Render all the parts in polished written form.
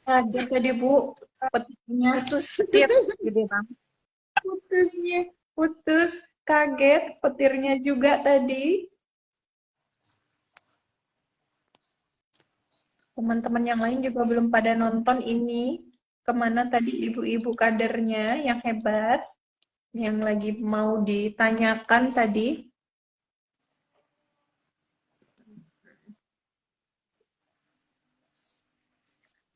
Kaget tadi Bu, petisnya. Putus petir gede banget. Putusnya, putus. Kaget, petirnya juga tadi. Teman-teman yang lain juga belum pada nonton ini. Kemana tadi ibu-ibu kadernya yang hebat, yang lagi mau ditanyakan tadi.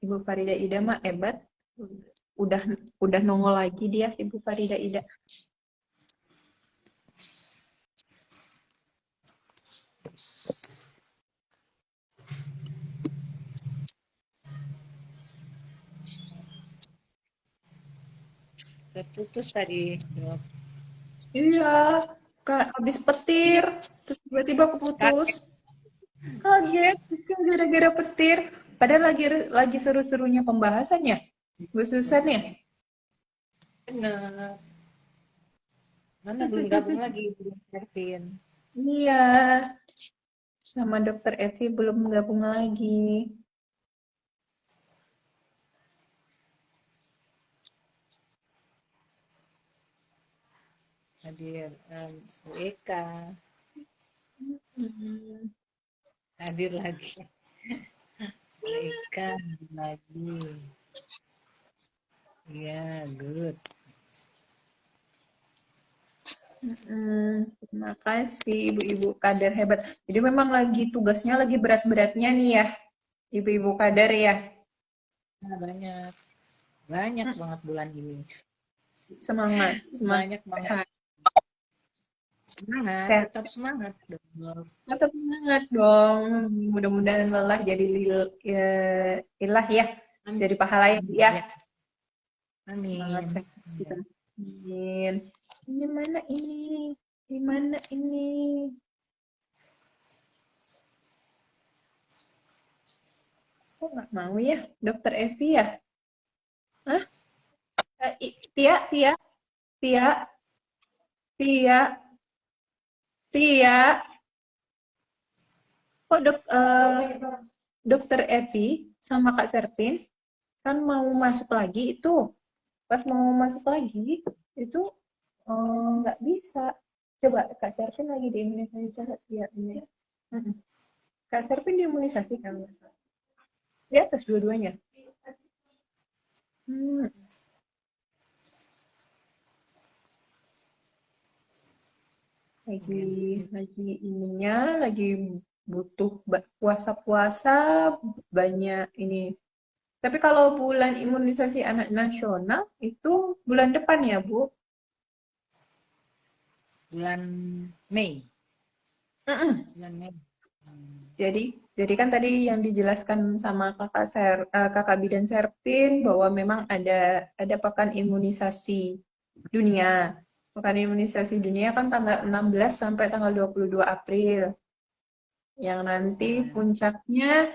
Ibu Farida Ida mah hebat. Udah udah nongol lagi dia, Ibu Farida Ida. Terputus tadi, Dok. Iya, habis petir, terus tiba-tiba keputus. Kaget. Kaget, kan gara-gara petir. Padahal lagi seru-serunya pembahasannya. Bu Susan ya? Bener. Mana belum gabung lagi, belum Kevin. Iya, sama Dokter Evi belum gabung lagi. Hadir Bu Eka, Hmm. hadir lagi. Bu Eka hadir lagi. Iya, good. Terima kasih ibu-ibu kader hebat. Jadi memang lagi tugasnya lagi berat-beratnya nih ya, ibu-ibu kader ya. Nah, banyak. Banyak banget bulan ini. Semangat, semangat. Banyak banget. Semangat, Sehat. tetap semangat, Dok. Tetap semangat dong. Mudah-mudahan lelah jadi ilah ya, Amin. jadi pahala ya. Ya, Semangat amin. sehat kita. Amin. Ini mana ini? Di mana ini? Kok nggak mau ya, Dokter Evi ya? Hah? Tia, Tia, Tia, Tia, Tia. Kok Dokter Evi sama Kak Serpin kan mau masuk lagi itu. Pas mau masuk lagi itu nggak bisa. Coba Kak Serpin lagi di imunisasi ya ini. Kak Serpin di imunisasi kan? Di atas dua-duanya. Hmm, lagi ininya lagi butuh puasa-puasa banyak ini. Tapi kalau bulan imunisasi anak nasional itu bulan depan ya, Bu? Bulan Mei. Mm-mm. Bulan Mei. Jadi kan tadi yang dijelaskan sama Kakak Bidan Serpin bahwa memang ada pekan imunisasi dunia. Pekan imunisasi dunia kan tanggal 16 sampai tanggal 22 April. Yang nanti puncaknya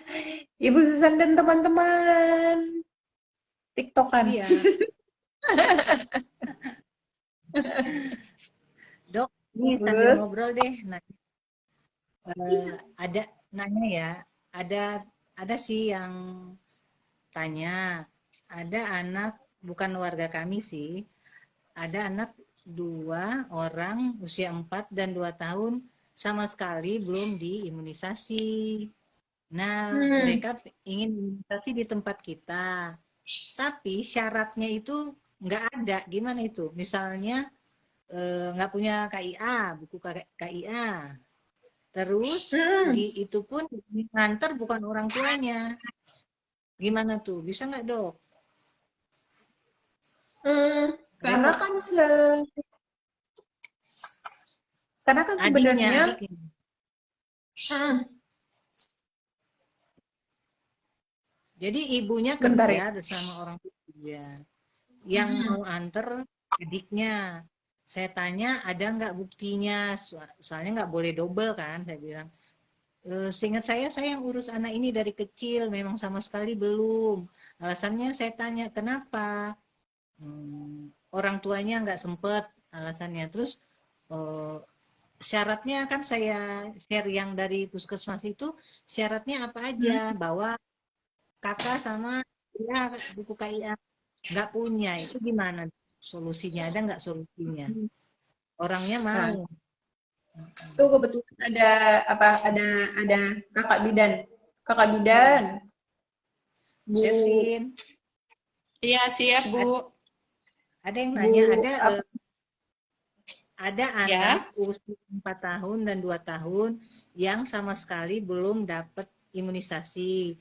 Ibu Susan dan teman-teman TikTokan. Siap. Dok, ini sambil Terus, ngobrol deh. Nah, ada nanya ya. Ada ada sih yang tanya. Ada anak bukan warga kami sih. Ada anak 2 orang usia 4 dan 2 tahun sama sekali belum diimunisasi. Nah, hmm, mereka ingin imunisasi di tempat kita. Tapi syaratnya itu nggak ada. Gimana itu? Misalnya nggak punya KIA, buku KIA. Terus hmm, itu pun nganter bukan orang tuanya. Gimana tuh? Bisa nggak, Dok? hmm, karena Repot. kan karena kan Adiknya, sebenarnya adiknya. hmm, Jadi ibunya bentar kerja ya. bersama orang tua dia. Yang Hmm, mau anter adiknya. Saya tanya ada nggak buktinya? Soalnya nggak boleh double kan, saya bilang. Seingat saya yang urus anak ini dari kecil, memang sama sekali belum. Alasannya saya tanya kenapa? Orang tuanya nggak sempet alasannya. Terus eh, syaratnya kan saya share yang dari puskesmas itu syaratnya apa aja? hmm, Bahwa kakak sama ya buku KIA nggak punya, itu gimana solusinya? Ada nggak solusinya? Orangnya Nah, mau. itu kebetulan ada apa? Ada kakak bidan. Kakak bidan, Bu Servin, Iya, siap, Bu. ada yang Bu nanya, ada apa? ada anak Ya. usia 4 tahun dan 2 tahun yang sama sekali belum dapat imunisasi.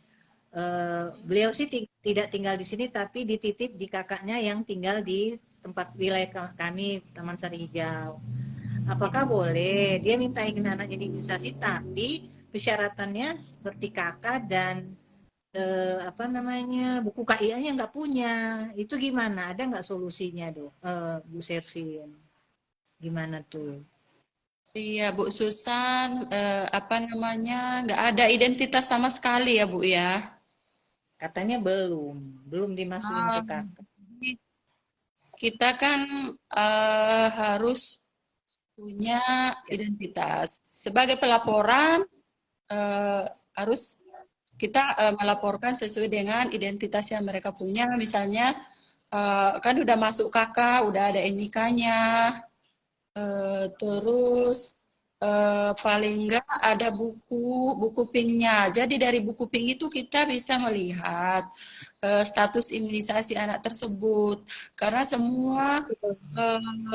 Beliau sih tidak tinggal di sini tapi dititip di kakaknya yang tinggal di tempat wilayah kami Taman Sari Hijau. Apakah boleh dia minta ingin anaknya diimunisasi tapi persyaratannya seperti kakak dan apa namanya buku KIA-nya nggak punya, itu gimana? Ada nggak solusinya, Dok? Bu Servin, gimana tuh? Iya, Bu Susan, apa namanya, nggak ada identitas sama sekali ya, Bu ya. Katanya belum dimasukin ke Ah, kakak. jadi kita kan harus punya identitas. Sebagai pelaporan, harus kita melaporkan sesuai dengan identitas yang mereka punya. Misalnya, kan udah masuk kakak, udah ada NIK-nya, terus paling enggak ada buku pinknya. Jadi dari buku pink itu kita bisa melihat status imunisasi anak tersebut. Karena semua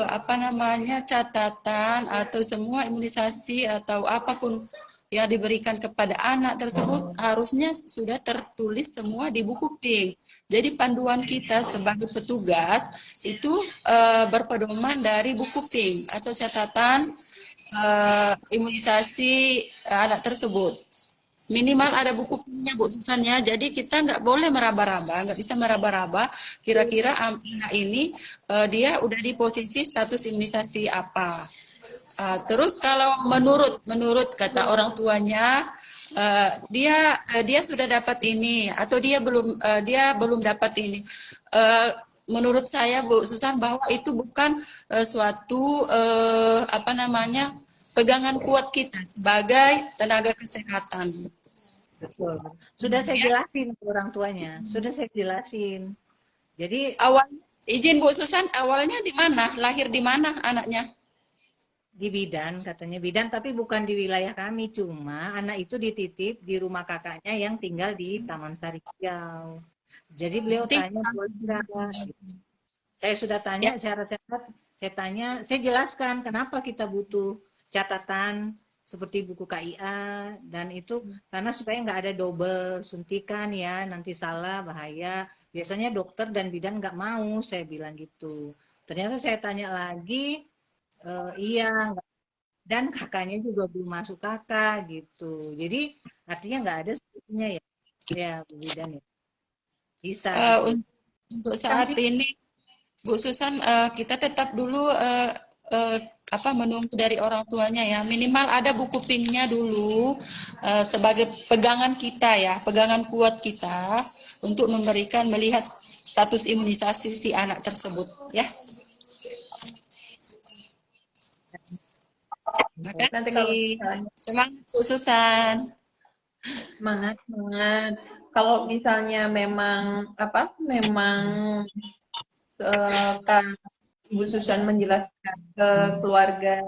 apa namanya catatan atau semua imunisasi atau apapun yang diberikan kepada anak tersebut harusnya sudah tertulis semua di buku pink. Jadi panduan kita sebagai petugas itu berpedoman dari buku pink atau catatan imunisasi anak tersebut. Minimal ada buku pinknya, Bu Susan ya. Jadi kita nggak boleh meraba-raba, nggak bisa meraba-raba. Kira-kira anak ini dia udah di posisi status imunisasi apa. Terus kalau menurut kata orang tuanya dia sudah dapat ini atau dia belum dapat ini. Uh, Menurut saya Bu Susan bahwa itu bukan suatu apa namanya pegangan kuat kita sebagai tenaga kesehatan. Betul. Sudah saya Ya, jelasin ke orang tuanya. Sudah saya jelasin. Jadi awal izin Bu Susan awalnya di mana? Lahir di mana anaknya? di bidan, katanya bidan, tapi bukan di wilayah kami. Cuma anak itu dititip di rumah kakaknya yang tinggal di Taman Sari Hijau. Jadi beliau tanya, boleh nggak? Saya sudah tanya Ya, syarat-syarat, saya tanya, saya jelaskan kenapa kita butuh catatan seperti buku KIA dan itu karena supaya nggak ada double suntikan ya, nanti salah bahaya. Biasanya dokter dan bidan nggak mau, saya bilang gitu. Ternyata saya tanya lagi, iya, dan kakaknya juga belum masuk kakak gitu. Jadi artinya nggak ada solusinya ya, ya Bu Bidan ya. Bisa eh, gitu. un- untuk Kan saat sih ini Bu Susan, kita tetap dulu eh, apa menunggu dari orang tuanya ya. Minimal ada buku pinknya dulu sebagai pegangan kita ya, pegangan kuat kita untuk memberikan melihat status imunisasi si anak tersebut ya. Terima Nanti kalau kasih. misalnya Semangat Bu Susan. semangat, semangat. Kalau misalnya memang apa? Memang Kak Ibu Susan menjelaskan ke keluarga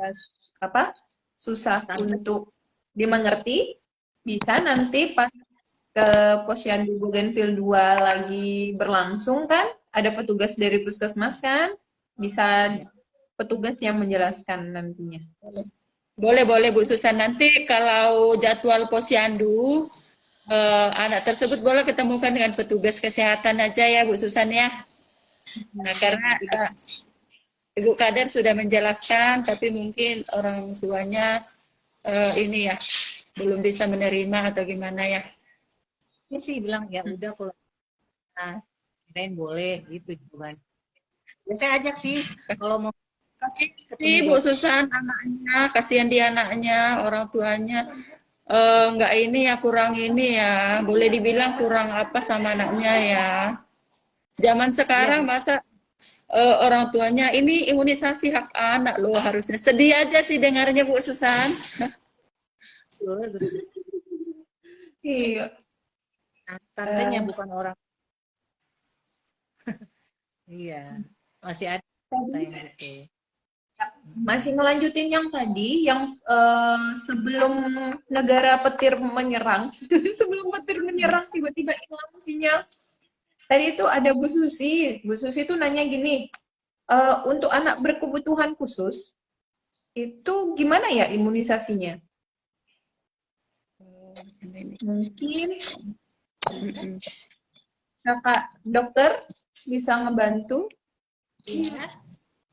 apa susah tante untuk dimengerti, bisa nanti pas ke Posyandu Bougainville 2 lagi berlangsung kan, ada petugas dari puskesmas kan, bisa petugas yang menjelaskan nantinya. Boleh, boleh Bu Susan. Nanti kalau jadwal posyandu, anak tersebut boleh ketemukan dengan petugas kesehatan aja ya Bu Susan ya. Nah, karena Ibu Kader sudah menjelaskan, tapi mungkin orang tuanya ini ya belum bisa menerima atau gimana ya. ini sih bilang ya udah kalau kirain boleh gitu jawaban. Ya saya ajak sih kalau mau Kasihan sih ketemu Bu dokter. Susan anaknya, kasihan dia anaknya, orang tuanya nggak ini ya kurang ini ya, boleh dibilang kurang apa sama anaknya ya. Zaman Iya sekarang masa orang tuanya ini imunisasi hak anak loh harusnya. Sedih aja sih dengarnya Bu Susan. betul betul. Iya, tantenya bukan orang. Iya, masih ada kata yang gitu. Masih ngelanjutin yang tadi, yang sebelum negara petir menyerang, sebelum petir menyerang tiba-tiba hilang sinyal. Tadi itu ada Bu Susi. Bu Susi itu nanya gini, untuk anak berkebutuhan khusus, itu gimana ya imunisasinya? Mungkin kakak dokter bisa ngebantu. Iya.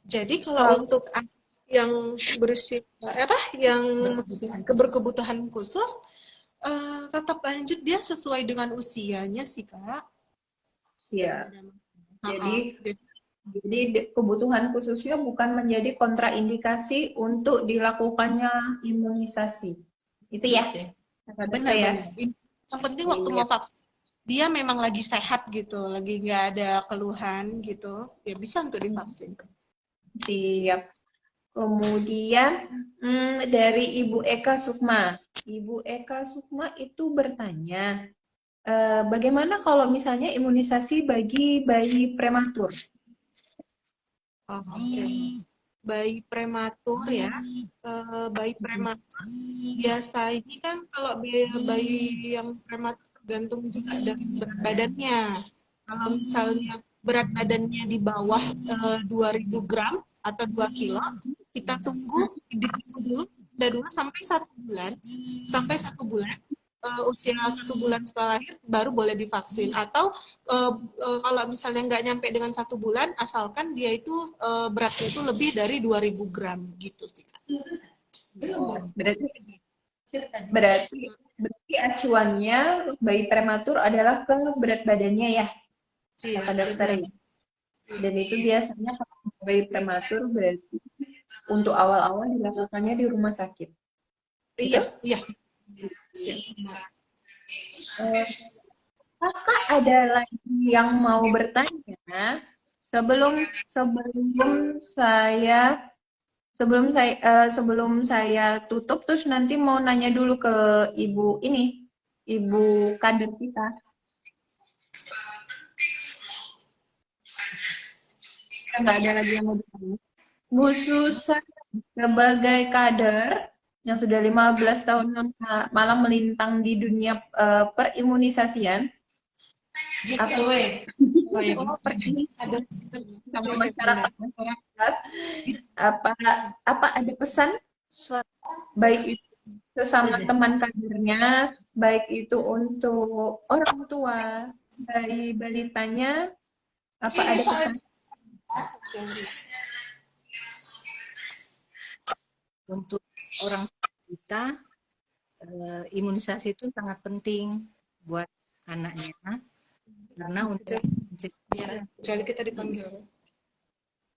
Jadi kalau untuk anak yang berusia yang berkebutuhan khusus, tetap lanjut dia sesuai dengan usianya sih Kak. Iya. Jadi kebutuhan khususnya bukan menjadi kontraindikasi untuk dilakukannya imunisasi. Itu ya? Benar ya. Yang penting waktu mau vaksin dia memang lagi sehat gitu, lagi nggak ada keluhan gitu, ya bisa untuk divaksin. Siap. Kemudian dari Ibu Eka Sukma. Ibu Eka Sukma itu bertanya, bagaimana kalau misalnya imunisasi bagi bayi prematur? Bayi prematur ya, bayi prematur biasanya kan kalau bayi yang prematur tergantung juga dari berat badannya. Kalau misalnya berat badannya di bawah 2000 gram atau 2 kilo, kita tunggu dulu sampai 1 bulan. Sampai 1 bulan, usia 1 bulan setelah lahir baru boleh divaksin. Atau kalau misalnya nggak nyampe dengan 1 bulan, asalkan dia itu beratnya itu lebih dari 2000 gram gitu sih Kak. Berarti acuannya bayi prematur adalah ke berat badannya ya, kata dokter. Dan itu biasanya kalau bayi prematur berarti untuk awal-awal dilakukannya di rumah sakit. Iya. Apakah ada lagi yang mau bertanya sebelum saya tutup, terus nanti mau nanya dulu ke ibu kader kita. Nggak ada lagi yang mau bertanya. Bu Susan sebagai kader yang sudah 15 tahun malam melintang di dunia perimunisasian, sama masyarakat, apa ada pesan baik itu sesama teman kadernya, baik itu untuk orang tua dari balitanya, apa ada pesan? Untuk orang kita, imunisasi itu sangat penting buat anaknya, karena untuk kecuali kita dipanggil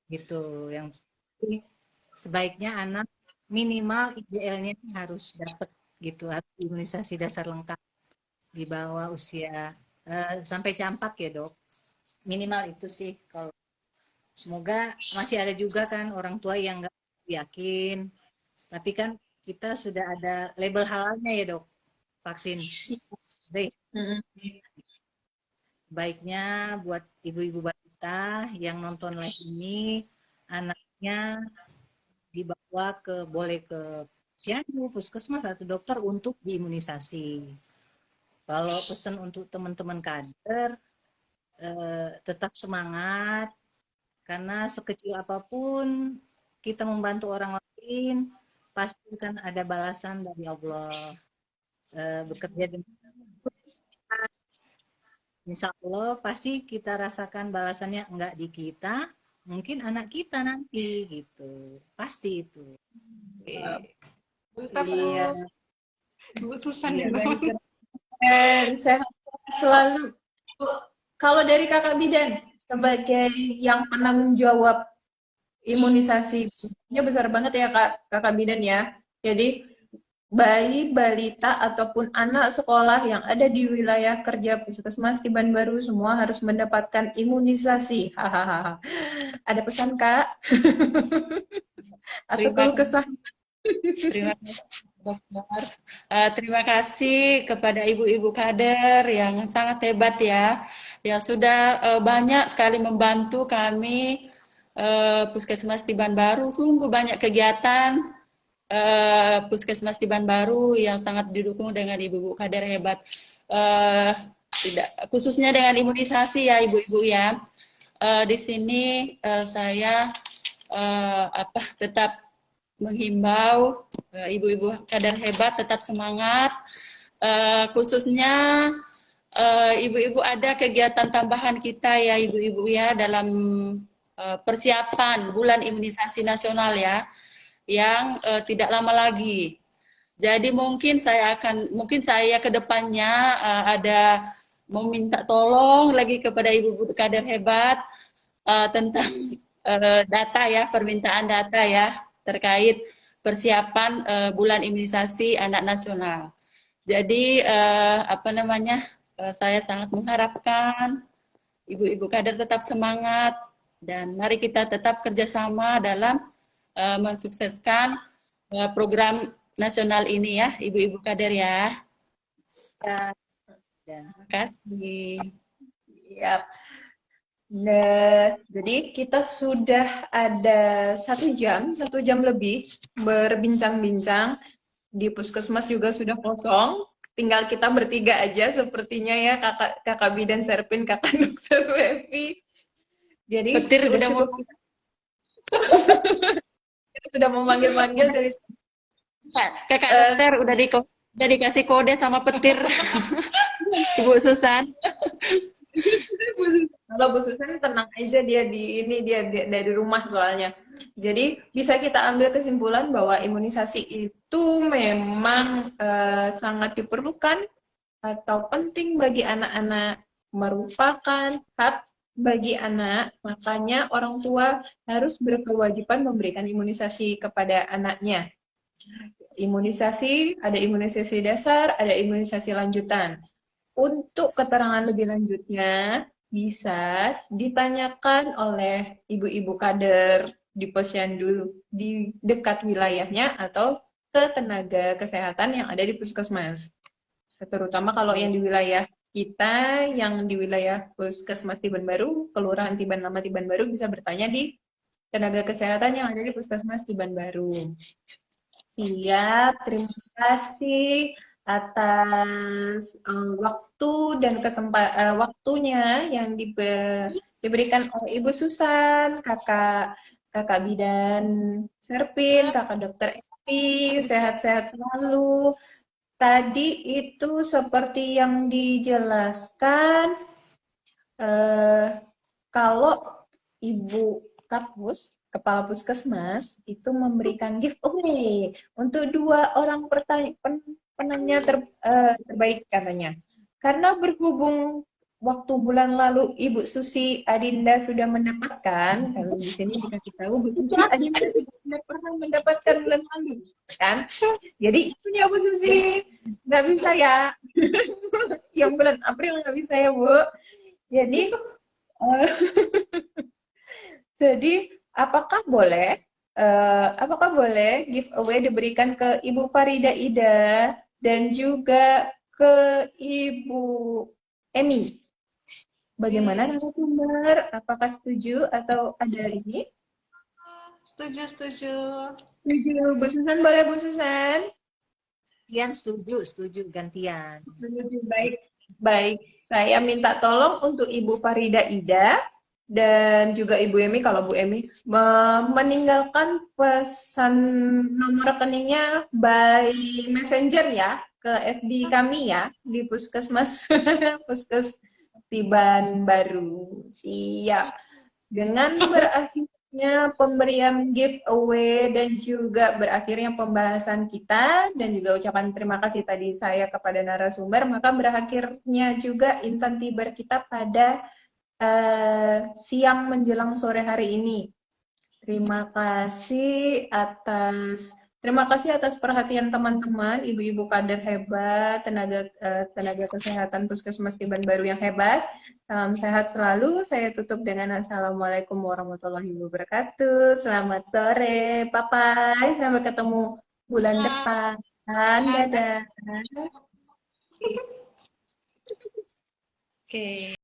gitu. Yang sebaiknya anak minimal IGL-nya harus dapat gitu, harus imunisasi dasar lengkap di bawah usia sampai campak ya dok, minimal itu sih. Kalau semoga masih ada juga kan orang tua yang nggak yakin, tapi kan kita sudah ada label halalnya ya dok, vaksin. Baiknya buat ibu-ibu balita yang nonton live ini, anaknya dibawa boleh ke posyandu, puskesmas atau dokter untuk diimunisasi. Kalau pesan untuk teman-teman kader, tetap semangat, karena sekecil apapun kita membantu orang lain, pasti kan ada balasan dari Allah. Bekerja dengan insya Allah pasti kita rasakan balasannya, enggak di kita, mungkin anak kita nanti gitu, pasti itu. Iya. Sehat selalu. Kalau dari Kakak Bidan sebagai yang penanggung jawab imunisasi, ini besar banget ya Kakak Bidan ya. Jadi bayi, balita, ataupun anak sekolah yang ada di wilayah kerja Puskesmas Tiban Baru semua harus mendapatkan imunisasi. Hahaha. Ada pesan Kak? Atau keluh kesah? Terima kasih. Dokter. Terima kasih kepada ibu-ibu kader yang sangat hebat ya, yang sudah banyak sekali membantu kami Puskesmas Tiban Baru. Sungguh banyak kegiatan Puskesmas Tiban Baru yang sangat didukung dengan ibu-ibu kader hebat. Eh, Tidak khususnya dengan imunisasi ya ibu-ibu ya. Di sini saya tetap menghimbau ibu-ibu kader hebat tetap semangat, khususnya ibu-ibu ada kegiatan tambahan kita ya ibu-ibu ya dalam persiapan bulan imunisasi nasional ya yang tidak lama lagi. Jadi mungkin saya ke depannya ada mau minta tolong lagi kepada ibu-ibu kader hebat tentang data ya, permintaan data ya terkait persiapan bulan imunisasi anak nasional. Jadi saya sangat mengharapkan ibu-ibu kader tetap semangat dan mari kita tetap kerjasama dalam mensukseskan program nasional ini ya, ibu-ibu kader ya. Ya. Terima kasih. Ya. Nah, jadi kita sudah ada 1 jam lebih berbincang-bincang. Di puskesmas juga sudah kosong. Tinggal kita bertiga aja sepertinya ya, kakak Bidan Serpin, kakak Dokter Wevi. Jadi Petir sudah udah cukup mau kita sudah memanggil-manggil dari Kakak dokter udah dikasih kode sama petir Ibu Susan. kalau Bu Susan tenang aja dia dari rumah soalnya. Jadi bisa kita ambil kesimpulan bahwa imunisasi itu memang sangat diperlukan atau penting bagi anak-anak, merupakan hak bagi anak, makanya orang tua harus berkewajiban memberikan imunisasi kepada anaknya. Ada imunisasi dasar, ada imunisasi lanjutan. Untuk keterangan lebih lanjutnya, bisa ditanyakan oleh ibu-ibu kader di posyandu di dekat wilayahnya atau ke tenaga kesehatan yang ada di puskesmas. Terutama kalau yang di wilayah kita, yang di wilayah Puskesmas Tiban Baru, Kelurahan Tiban Lama Tiban Baru, bisa bertanya di tenaga kesehatan yang ada di Puskesmas Tiban Baru. Siap, terima kasih atas waktu dan waktunya yang diberikan oleh Ibu Susan, kakak Bidan Serpin, kakak Dokter Evi, sehat-sehat selalu. Tadi itu seperti yang dijelaskan, kalau Ibu Kapus, Kepala Puskesmas, itu memberikan giveaway untuk 2 orang penanya terbaik katanya. Karena berhubung waktu bulan lalu Ibu Susi Adinda sudah mendapatkan, kalau di sini dikasih tahu Bu Susi Adinda sudah pernah mendapatkan bulan lalu, kan? Jadi itunya Bu Susi, nggak bisa ya. Yang bulan April nggak bisa ya Bu. Jadi jadi apakah boleh giveaway diberikan ke Ibu Farida Ida dan juga ke Ibu Emi? Bagaimana narasumber? Apakah setuju atau ada ini? Setuju. Setuju. Bu Susan, boleh Bu Susan? Gantian, setuju gantian. Setuju, baik. Saya minta tolong untuk Ibu Farida Ida dan juga Ibu Emi, kalau Bu Emi meninggalkan pesan nomor rekeningnya by messenger ya ke FB kami ya di Puskesmas Puskes Tiban Baru. Siap. Dengan berakhirnya pemberian giveaway dan juga berakhirnya pembahasan kita dan juga ucapan terima kasih tadi saya kepada narasumber, maka berakhirnya juga Intan Tibar kita pada siang menjelang sore hari ini. Terima kasih atas perhatian teman-teman, ibu-ibu kader hebat, tenaga kesehatan Puskesmas Tiban Baru yang hebat. Salam sehat selalu. Saya tutup dengan Assalamualaikum warahmatullahi wabarakatuh. Selamat sore. Bye-bye. Sampai ketemu bulan depan. Dadah. Oke.